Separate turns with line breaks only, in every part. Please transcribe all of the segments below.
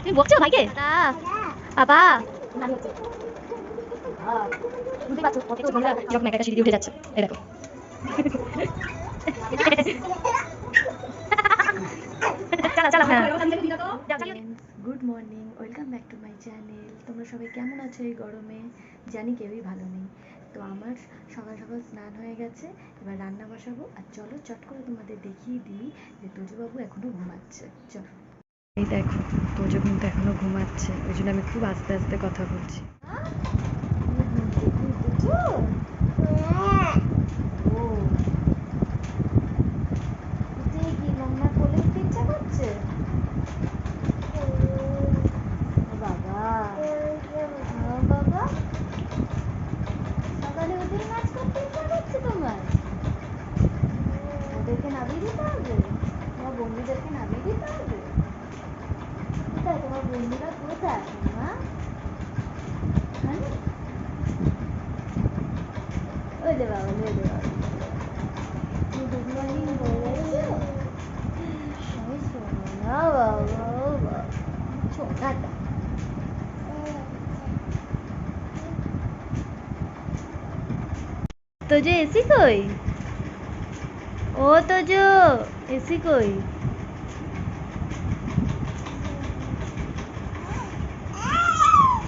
তুমি বকছো ভাইকে? বাবা বুঝতেই পারছো কত ঝামেলা, এরকম একটা সিঁড়ি দিয়ে উঠে যাচ্ছে। এই দেখো চালা চালা হ্যাঁ
good morning, welcome back to my channel. তোমরা সবাই কেমন আছো এই গরমে? জানি কেউই ভালো নেই। তো আমার সকাল সকাল স্নান হয়ে গেছে, এবার রান্না বসাবো। আর চলো চট করে তোমাদের দেখিয়ে দিই যে তোজবাবু এখনো ঘুমাচ্ছে। চলো।
এই দেখো তোজো কিন্তু এখনো ঘুমাচ্ছে, ওই জন্য আমি খুব আস্তে আস্তে কথা বলছি।
ওদেরকে নামিয়ে দিতে হবে, তোমার বন্ধুদেরকে নামিয়ে দিতে হবে। কোথায় তোমার বন্ধুরা? কোথায় মা? ওই দে বাবা, ওই দে বাবা। তুমি গুড মর্নিং বলেছো? আমি শোনো না বাবা, শোনাটা। তোজো এসি কই? ও তোজো এসি কই?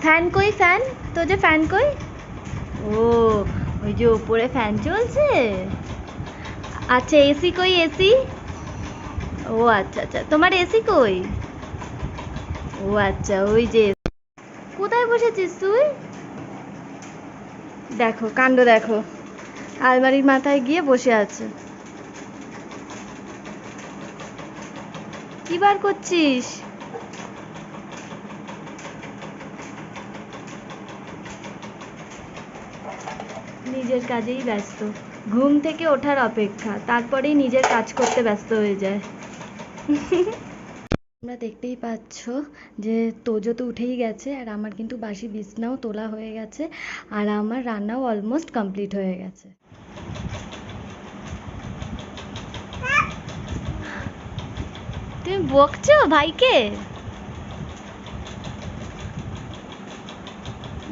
ফ্যান কই? ফ্যান তোজো, ফ্যান কই? ও ওই যে উপরে ফ্যান চলছে। আচ্ছা এসি কই? এসি? ও আচ্ছা আচ্ছা, তোমার এসি কই? ও আচ্ছা, ওই যে। কোথায় বসেছিস তুই? দেখো কাণ্ড দেখো, আলমারির মাথায় গিয়ে বসে আছে। কি বার করছিস? নিজের কাজেই ব্যস্ত, ঘুম থেকে ওঠার অপেক্ষা, তারপরেই নিজের কাজ করতে ব্যস্ত হয়ে যায়। তোমরা দেখতেই পাচ্ছ যে তোজো তো উঠেই গেছে, আর আমার কিন্তু বাসি বিছনাও তোলা হয়ে গেছে, আর আমার রান্নাও অলমোস্ট কমপ্লিট হয়ে গেছে। তুমি বকছো ভাইকে?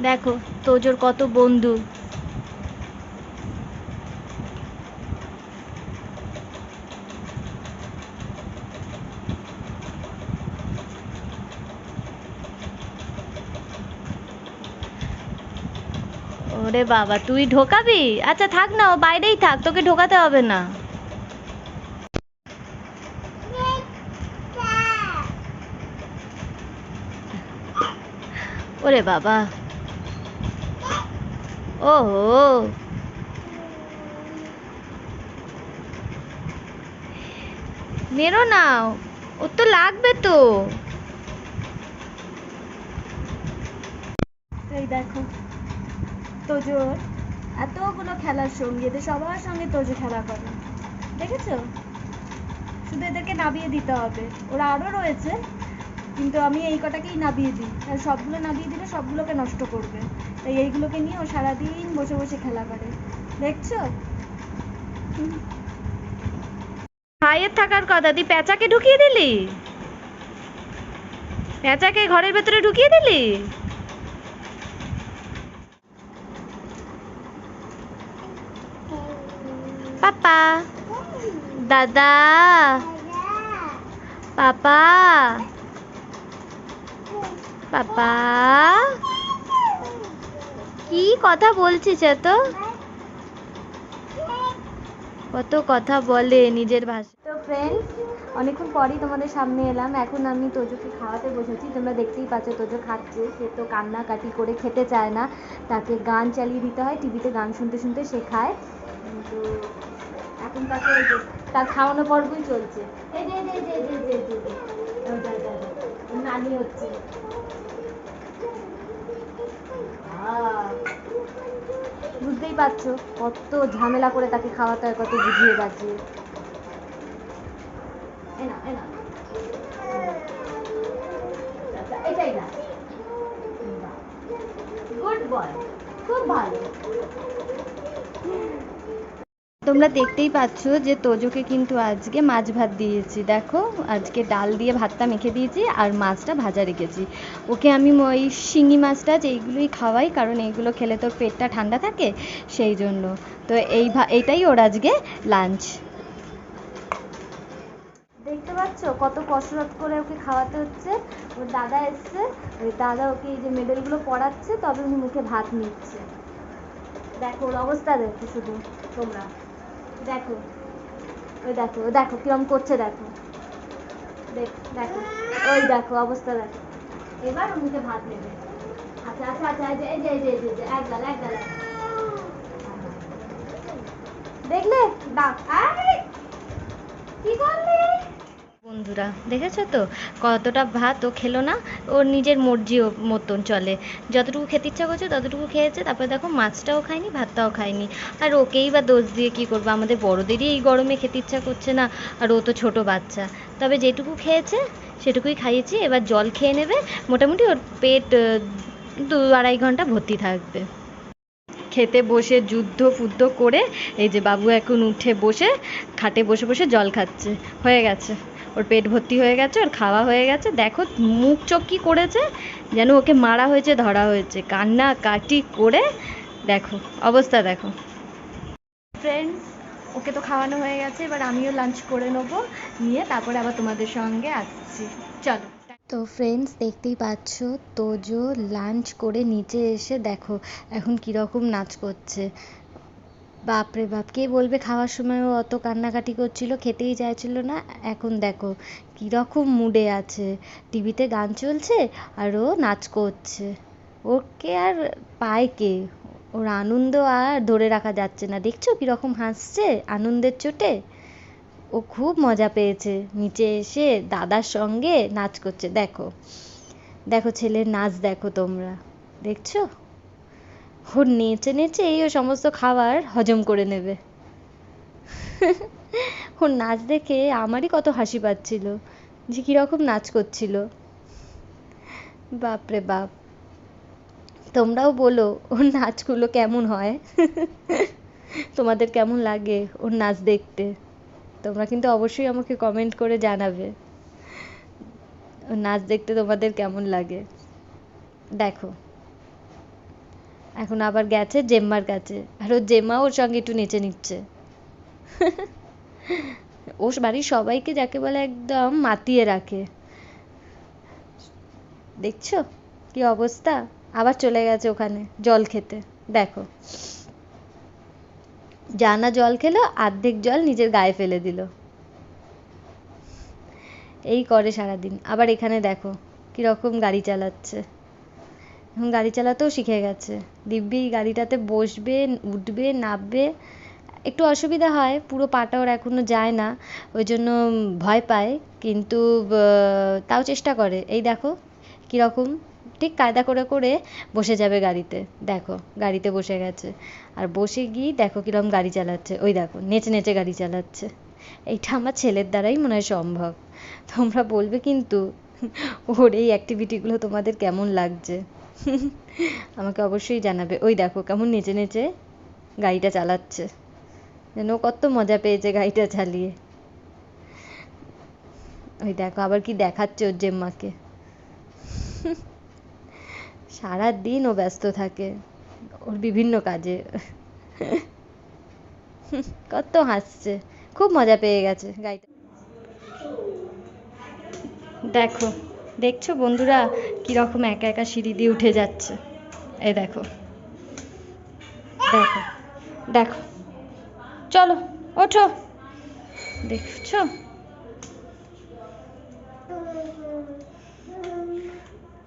দেখো তোজোর কত বন্ধু। ওরে বাবা, তুই ঢোকাবি? আচ্ছা থাক না, ও বাইরেই থাক, তোকে ঢোকাতে হবে না। ওরে বাবা, ওহো, মেরো না, ওর তো লাগবে তো। এই দেখো তোজোর এতগুলো খেলার সঙ্গী, এদের সবার সঙ্গে তোজো খেলা করে, দেখেছো? শুধু এদেরকে নামিয়ে দিতে হবে, ওরা আরও রয়েছে, কিন্তু আমি এই কটাকেই নামিয়ে দিই, আর সবগুলো নামিয়ে দিলে সবগুলোকে নষ্ট করবে, তাই এইগুলোকে নিয়ে ও সারাদিন বসে বসে খেলা করে, দেখছো? ভাইয়ের থাকার কথা, তুই পেঁচাকে ঢুকিয়ে দিলি, পেঁচাকে ঘরের ভেতরে ঢুকিয়ে দিলি। পাপা, দাদা, পাপা, পাপা, কি কথা বলছিস এত? কত কথা বলে নিজের ভাষা। তো ফ্রেন্ডস, অনেকক্ষণ পরই তোমাদের সামনে এলাম। এখন আমি তোজোকে খাওয়াতে বসেছি, তোমরা দেখতেই পাচ্ছ তোজো খাচ্ছে। সে তো কান্নাকাটি করে খেতে চায় না, তাকে গান চালিয়ে দিতে হয়, টিভিতে গান শুনতে শুনতে সে খায়। কিন্তু এখন তাকে তার খাওয়ানো পর্বই চলছে। এই যে যে যে যে যে যে নানি হচ্ছে। বুঝতেই পারছো কত ঝামেলা করে তাকে খাওয়াতে হয়, কত বুঝিয়ে বাজিয়ে। এটাই না, গুড বয়, খুব ভালো। তোমরা দেখতেই পাচ্ছ যে তোজোকে কিন্তু আজকে মাছ ভাত দিয়েছি। দেখো আজকে ডাল দিয়ে ভাতটা মেখে দিয়েছি আর মাছটা ভাজা রেখেছি। ওকে আমি ওই শিঙি মাছটা এইগুলোই খাওয়াই, কারণ এইগুলো খেলে তোর পেটটা ঠান্ডা থাকে সেই জন্য। তো এইটাই ওর আজকে লাঞ্চ। দেখতে পাচ্ছ কত কসরত করে ওকে খাওয়াতে হচ্ছে। ওর দাদা এসছে, ওই দাদা ওকে এই যে মেডেলগুলো পড়াচ্ছে, তবে উনি মুখে ভাত নিচ্ছে। দেখো ওর অবস্থা দেখো শুধু তোমরা, দেখো ওই দেখো দেখো কিরম করছে, দেখো দেখো ওই দেখো অবস্থা দেখো। এবার ওর মুখে ভাত নেবে। আচ্ছা আচ্ছা আচ্ছা, এই যে এই যে এই যে এক গাল এক গাল, দেখলে দাও কি করলে। বন্ধুরা দেখেছো তো কতটা ভাত ও খেলো না, ওর নিজের মর্জি মতন চলে, যতটুকু খেতে ইচ্ছা করছে ততটুকু খেয়েছে। তারপরে দেখো মাছটাও খায়নি, ভাতটাও খায়নি। আর ওকেই বা দোষ দিয়ে কী করবো, আমাদের বড়দেরই এই গরমে খেতে ইচ্ছা করছে না, আর ও তো ছোটো বাচ্চা। তবে যেটুকু খেয়েছে সেটুকুই খাইয়েছি। এবার জল খেয়ে নেবে, মোটামুটি ওর পেট 2-2.5 ঘন্টা ভর্তি থাকবে। খেতে বসে যুদ্ধ ফুদ্ধ করে এই যে বাবু এখন উঠে বসে খাটে বসে বসে জল খাচ্ছে। হয়ে গেছে, ওর পেট ভর্তি হয়ে গেছে, ওর খাওয়া হয়ে গেছে। দেখো মুখ চোখ কী করেছে, যেন ওকে মারা হয়েছে, ধরা হয়েছে, কান্না কাটি করে দেখো অবস্থা দেখো। ফ্রেন্ডস, ওকে তো খাওয়ানো হয়ে গেছে, এবার আমিও লাঞ্চ করে নেবো, নিয়ে তারপরে আবার তোমাদের সঙ্গে আসছি, চলো। তো ফ্রেন্ডস দেখতেই পাচ্ছ তোজো লাঞ্চ করে নিচে এসে দেখো এখন কীরকম নাচ করছে। বাপরে বাপ, কে বলবে খাওয়ার সময় ও অত কান্নাকাটি করছিল, খেতেই চাইছিল না। এখন দেখো কীরকম মুডে আছে, টিভিতে গান চলছে আর ও নাচ করছে। ওকে আর পায় কে, ওর আনন্দ আর ধরে রাখা যাচ্ছে না। দেখছো কীরকম হাসছে আনন্দের চোটে। ও খুব মজা পেয়েছে, নিচে এসে দাদার সঙ্গে নাচ করছে। দেখো দেখো ছেলের নাচ দেখো তোমরা, দেখছো ওর নেচে নেচে এই ও সমস্ত খাবার হজম করে নেবে। ওর নাচ দেখে আমারই কত হাসি পাচ্ছিল, যে কীরকম নাচ করছিল। বাপরে বাপ, তোমরাও বলো ওর নাচগুলো কেমন হয়। তোমাদের কেমন লাগে ওর নাচ দেখতে, তোমরা কিন্তু অবশ্যই আমাকে কমেন্ট করে জানাবে ওর নাচ দেখতে তোমাদের কেমন লাগে। দেখো এখন আবার গেছে জেম্মার কাছে, আর ওর জেম্মা ওর সঙ্গে একটু নেচে নিচ্ছে। ও বাড়ির সবাইকে যাকে বলে একদম মাতিয়ে রাখে। দেখছো কি অবস্থা, আবার চলে গেছে ওখানে জল খেতে। দেখো জানা জল খেলো, অর্ধেক জল নিজের গায়ে ফেলে দিল। এই করে সারাদিন। আবার এখানে দেখো কীরকম গাড়ি চালাচ্ছে, এখন গাড়ি চালাতেও শিখে গেছে। দিব্যি গাড়িটাতে বসবে, উঠবে, নামবে। একটু অসুবিধা হয়, পুরো পাটা ওর এখনও যায় না, ওই জন্য ভয় পায়, কিন্তু তাও চেষ্টা করে। এই দেখো কীরকম ঠিক কায়দা করে করে বসে যাবে গাড়িতে। দেখো গাড়িতে বসে গেছে, আর বসে গিয়ে দেখো কীরকম গাড়ি চালাচ্ছে। ওই দেখো নেচে নেচে গাড়ি চালাচ্ছে। এইটা আমার ছেলের দ্বারাই মনে হয় সম্ভব। তোমরা বলবে কিন্তু ওর এই অ্যাক্টিভিটিগুলো তোমাদের কেমন লাগছে, আমাকে অবশ্যই জানাবে। ওই দেখো কেমন নেচে নেচে গাড়িটা চালাচ্ছে, যেন কত মজা পেয়েছে গাড়িটা চালিয়ে। ওই দেখো আবার কি দেখাচ্ছে ওর জেম্মাকে। সারাদিন ও ব্যস্ত থাকে ওর বিভিন্ন কাজে। কত হাসছে, খুব মজা পেয়ে গেছে গাড়িটা। দেখো দেখছো বন্ধুরা কীরকম একা একা সিঁড়ি দিয়ে উঠে যাচ্ছে। এই দেখো দেখো দেখো, চলো ওঠো, দেখছো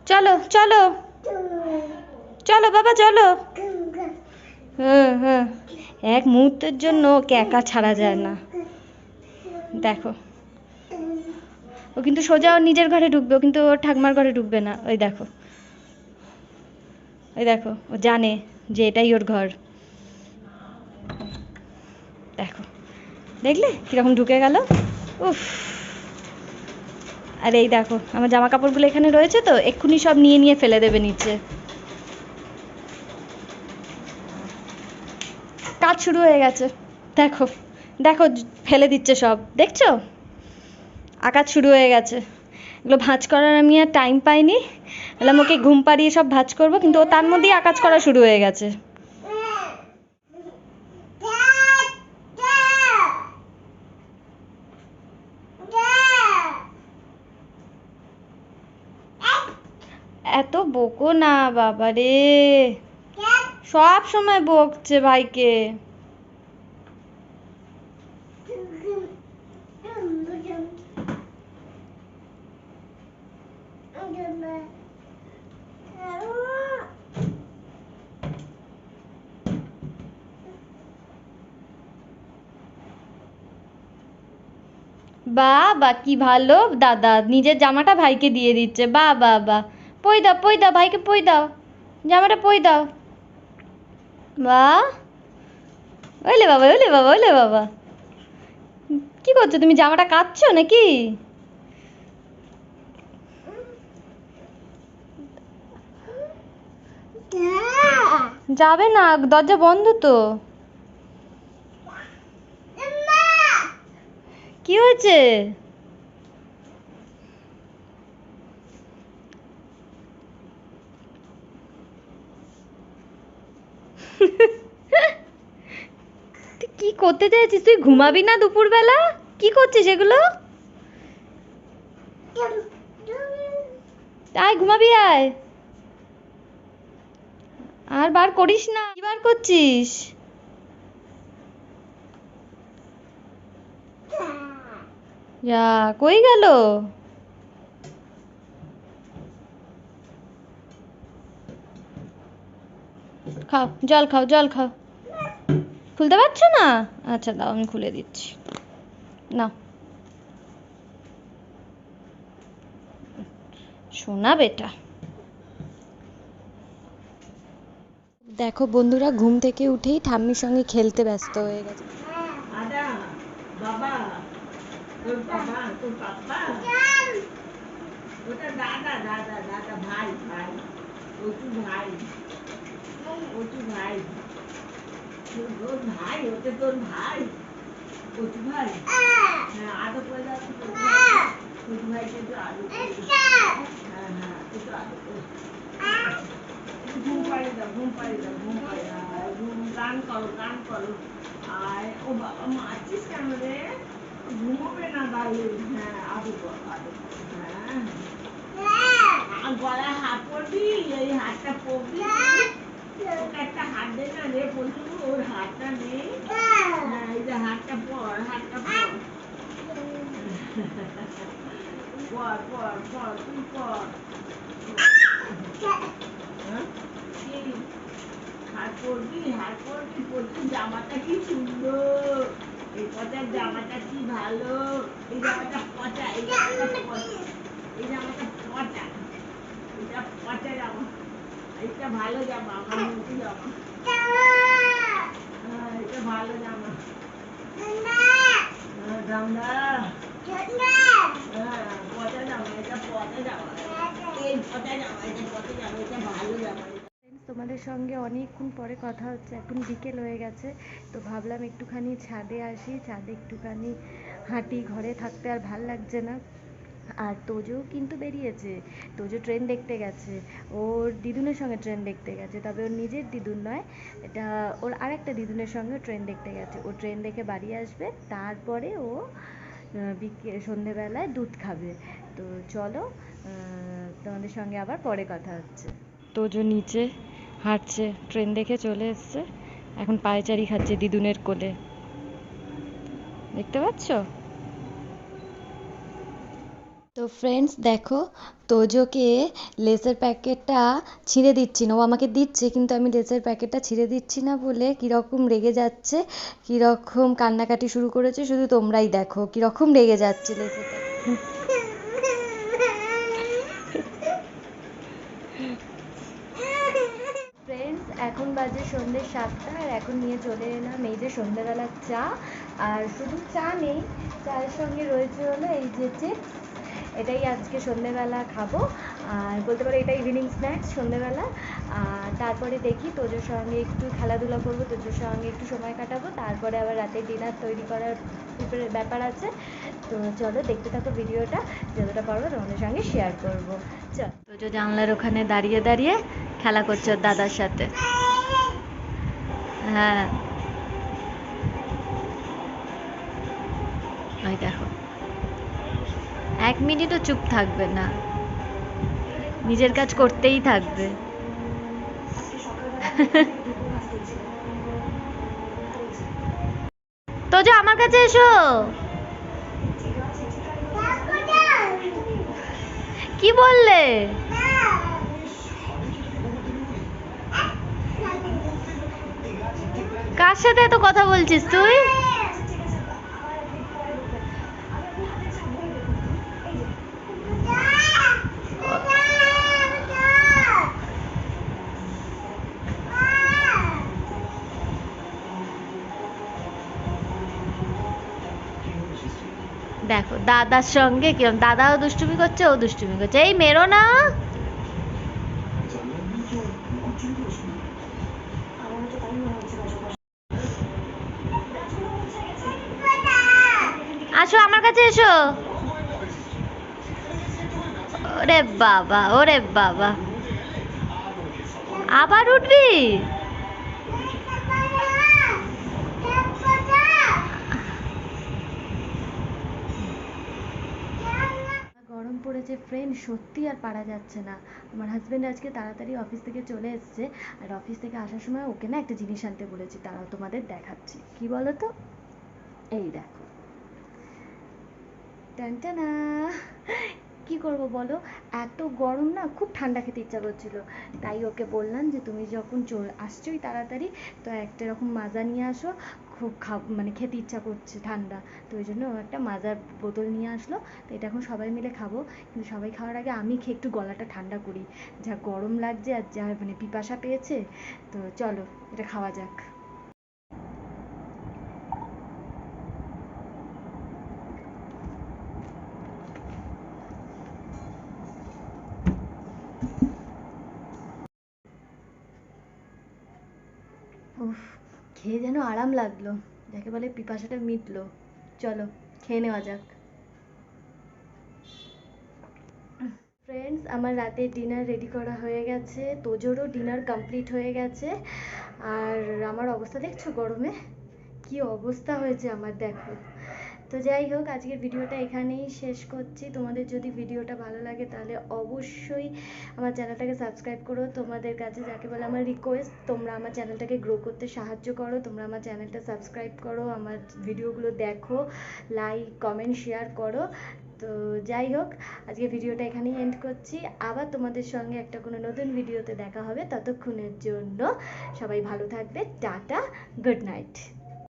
চলো চলো চলো বাবা চলো। হ্যাঁ হ্যাঁ, এক মুহূর্তের জন্য ওকে একা ছাড়া যায় না। দেখো ও কিন্তু সোজা ওর নিজের ঘরে ঢুকবে, ও কিন্তু ওর ঠাকুমার ঘরে ঢুকবে না। ওই দেখো ওই দেখো, ও জানে যে এটাই ওর ঘর। দেখো দেখলে কীরকম ঢুকে গেল, উফ। আর এই দেখো আমার জামা কাপড়গুলো এখানে রয়েছে তো, এক্ষুনি সব নিয়ে নিয়ে ফেলে দেবে নিচে। কাজ শুরু হয়ে গেছে। দেখো দেখো ফেলে দিচ্ছে সব, দেখছো? আকাজ শুরু হয়ে গেছে। এগুলো ভাঁজ করার আমি আর টাইম পাইনি, বললাম ওকে ঘুম পাড়িয়ে সব ভাঁজ করবো, কিন্তু ও তার মধ্যেই আকাজ করা শুরু হয়ে গেছে। এত বকো না বাবা রে, সব সময় বকছে ভাইকে। বাবা কি ভালো দাদা, নিজের জামাটা ভাইকে দিয়ে দিচ্ছে। বা বা বা, পই দাও ভাইকে, পই দাও জামাটা, পই দাও। বা, ওলে বাবা ওলে বাবা ওলে বাবা, কি করছো তুমি? জামাটা কাচ্ছো নাকি? যাবে না, দরজা বন্ধ তো। কি হয়েছে? তুই কি করতে চাইছিস? তুই ঘুমাবি না দুপুরবেলা? কি করছিস এগুলো? আয় ঘুমাবি আয়, আর বার করিস না। কি বার করছিস? যা, কই গেল? খাও জল, খাও জল খাও। খুলতে পারছো না? আচ্ছা দাও আমি খুলে দিচ্ছি, না শোনা বেটা। দেখো বন্ধুরা, ঘুম থেকে উঠেই ঠাম্মির সঙ্গে খেলতে ব্যস্ত হয়ে গেছে।
বাবা, তোর বাবা, তোর পাপ্পা, ওটা দাদা দাদা দাদা, ভাই ভাই, ওটু ভাই, ওটু ভাই, তোর ভাই, ওটা তোর ভাই, ওটু ভাই। হ্যাঁ, আদো করে দাও, ওটু ভাইকে একটু আদো করে দাও। হ্যাঁ হ্যাঁ, একটু আদো করে ঘুম পাড়িয়ে দাও, ঘুম পাড়িয়ে দাও, ঘুম পাড়িয়ে দাও, গান করো, গান করো। আর ও বাবা, মারছিস কেন রে? ঘুমোবে না তাহলে। হ্যাঁ, আদো কর, আদো কর। হ্যাঁ, আর গলায় হাত পরবি, এই হাতটা পরবি। ওকে একটা হাত দে না রে, বলছু ওর হাতটা নেই। হ্যাঁ, এই যে হাতটা পর, হাতটা পর। পর পর পর, তুই পর। হ্যাঁ, কি? হাত পরবি, হাত পরবি, পরবি। জামাটা কি সুন্দর, এই পচার জামাটা কি ভালো। এই জামাটা পচা, এই জামাটা পচা, এই জামাটা পচা, এটা পচা জামা। এটা ভালো জামা, আমার নতুন জামা। হ্যাঁ, এটা ভালো জামা। হ্যাঁ, জামা। হ্যাঁ, পচা জামা, এটা পচা জামা। এই পচা জামা, এটা পচা জামা, এটা ভালো জামা।
তোমাদের সঙ্গে অনেকক্ষণ পরে কথা হচ্ছে, এখন বিকেল হয়ে গেছে, তো ভাবলাম একটুখানি ছাদে আসি, ছাদে একটুখানি হাঁটি, ঘরে থাকতে আর ভাল লাগছে না। আর তোজো কিন্তু বেরিয়েছে, তোজো ট্রেন দেখতে গেছে, ওর দিদুনের সঙ্গে ট্রেন দেখতে গেছে, তবে ওর নিজের দিদুন নয়, এটা ওর আরেকটা দিদুনের সঙ্গে ট্রেন দেখতে গেছে। ও ট্রেন দেখে বাড়ি আসবে, তারপরে ও সন্ধেবেলায় দুধ খাবে। তো চলো, তোমাদের সঙ্গে আবার পরে কথা হচ্ছে। তোজো নিচে হাঁটছে, ট্রেন দেখে চলে এসছে, এখন পায়চারি খাচ্ছে দিদুনের কোলে, দেখতে পাচ্ছ? তো ফ্রেন্ডস দেখো, তোজোকে লেসের প্যাকেটটা ছিঁড়ে দিচ্ছি না, ও আমাকে দিচ্ছে কিন্তু আমি লেসের প্যাকেটটা ছিঁড়ে দিচ্ছি না বলে কীরকম রেগে যাচ্ছে, কীরকম কান্নাকাটি শুরু করেছে, শুধু তোমরাই দেখো কীরকম রেগে যাচ্ছে লেসের প্যাকেট। ফ্রেন্ডস এখন বাজে সন্ধ্যে 7টা, আর এখন নিয়ে চলে এলাম এই যে সন্ধ্যেবেলার চা। আর শুধু চা নেই, চায়ের সঙ্গে রয়েছে হলো এই যে চিপস, এটাই আজকে সন্ধ্যেবেলা খাবো, আর বলতে পারো এটা ইভিনিং স্ন্যাক্স সন্ধ্যেবেলা।
আর তারপরে দেখি তোজোর সঙ্গে একটু খেলাধুলা করবো, তোজোর সঙ্গে একটু সময় কাটাবো, তারপরে আবার রাতে ডিনার তৈরি করার ব্যাপার আছে। তো চলো দেখতে থাকো ভিডিওটা, যতটা পারবো তোমাদের সঙ্গে শেয়ার করবো। চল, তোজো জানলার ওখানে দাঁড়িয়ে দাঁড়িয়ে খেলা করছে ওর দাদার সাথে। হ্যাঁ, ওই দেখো, 1 মিনিটও চুপ থাকবে না, নিজের কাজ করতেই থাকবে। তোজো আমার কাছে এসো। কি বললে? কার সাথে এত কথা বলছিস তুই? দেখো দাদার সঙ্গে কিরম, দাদাও দুষ্টুমি করছে, ও দুষ্টুমি করছে। এই মেরো না। আসো আমার কাছে এসো। ওরে বাবা, ওরে বাবা, আবার উঠবি? গরম পড়েছে ফ্রেন্ড, সত্যি আর পারা যাচ্ছে না। আমার হাজব্যান্ড আজকে তাড়াতাড়ি অফিস থেকে চলে এসেছে, আর অফিস থেকে আসার সময় ওকে না একটা জিনিস আনতে বলেছি, তারাও তোমাদের দেখাচ্ছি। কি বলো তো, এই দেখো, টানটানা। কি করব বলো, এত গরম না, খুব ঠান্ডা খেতে ইচ্ছা করছিল, তাই ওকে বললাম যে তুমি যখন আসছোই তাড়াতাড়ি, তো একটা এরকম মাজা নিয়ে আসো, খুব মানে খেতে ইচ্ছা করছে ঠান্ডা। তো ওই জন্য ও একটা মাজার বোতল নিয়ে আসলো। তো এটা এখন সবাই মিলে খাবো, কিন্তু সবাই খাওয়ার আগে আমি খেয়ে একটু গলাটা ঠান্ডা করি, যা গরম লাগছে আর যা মানে পিপাসা পেয়েছে। তো চলো এটা খাওয়া যাক। উফ, খেয়ে যেন আরাম লাগলো, যাকে বলে পিপাসাটা মিটলো। চলো খেয়ে নেওয়া যাক। ফ্রেন্ডস, আমার রাতের ডিনার রেডি করা হয়ে গেছে, তোজোরও ডিনার কমপ্লিট হয়ে গেছে। আর আমার অবস্থা দেখছো গরমে, কি অবস্থা হয়েছে আমার, দেখো। তো যাই হোক, আজকের ভিডিওটা এখানেই শেষ করছি। তোমাদের যদি ভিডিওটা ভালো লাগে তাহলে অবশ্যই আমার চ্যানেলটাকে সাবস্ক্রাইব করো। তোমাদের কাছে যাকে বলে আমার রিকোয়েস্ট, তোমরা আমার চ্যানেলটাকে গ্রো করতে সাহায্য করো, তোমরা আমার চ্যানেলটা সাবস্ক্রাইব করো, আমার ভিডিওগুলো দেখো, লাইক কমেন্ট শেয়ার করো। তো যাই হোক, আজকে ভিডিওটা এখানেই এন্ড করছি। আবার তোমাদের সঙ্গে একটা কোনো নতুন ভিডিওতে দেখা হবে, ততক্ষণের জন্য সবাই ভালো থাকবে। Tata, good night.